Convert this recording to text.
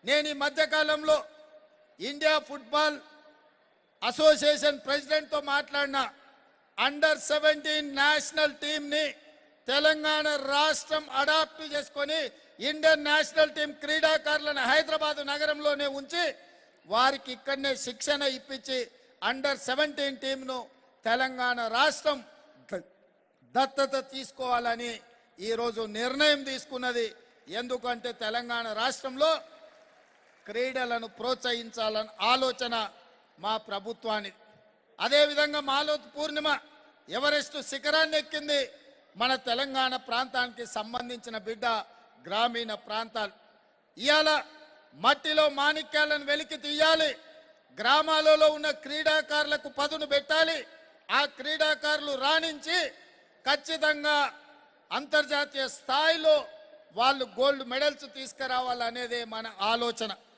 నేను ఈ మధ్యకాలంలో ఇండియా ఫుట్బాల్ అసోసియేషన్ ప్రెసిడెంట్తో మాట్లాడిన అండర్-17 నేషనల్ టీంని తెలంగాణ రాష్ట్రం అడాప్ట్ చేసుకొని ఇండియన్ నేషనల్ టీం క్రీడాకారులను హైదరాబాద్ నగరంలోనే ఉంచి వారికి ఇక్కడనే శిక్షణ ఇప్పించి అండర్-17 టీంను తెలంగాణ రాష్ట్రం దత్తత తీసుకోవాలని ఈరోజు నిర్ణయం తీసుకున్నది. ఎందుకంటే తెలంగాణ రాష్ట్రంలో క్రీడలను ప్రోత్సహించాలని ఆలోచన మా ప్రభుత్వానికి. అదేవిధంగా మాలోత్ పూర్ణిమ ఎవరెస్ట్ శిఖరాన్ని ఎక్కింది. మన తెలంగాణ ప్రాంతానికి సంబంధించిన బిడ్డ గ్రామీణ ప్రాంతాలు. ఇవాళ మట్టిలో మాణిక్యాలను వెలికి తీయాలి. గ్రామాలలో ఉన్న క్రీడాకారులకు పదును పెట్టాలి. ఆ క్రీడాకారులు రాణించి ఖచ్చితంగా అంతర్జాతీయ స్థాయిలో వాళ్ళు గోల్డ్ మెడల్స్ తీసుకురావాలనేదే మన ఆలోచన.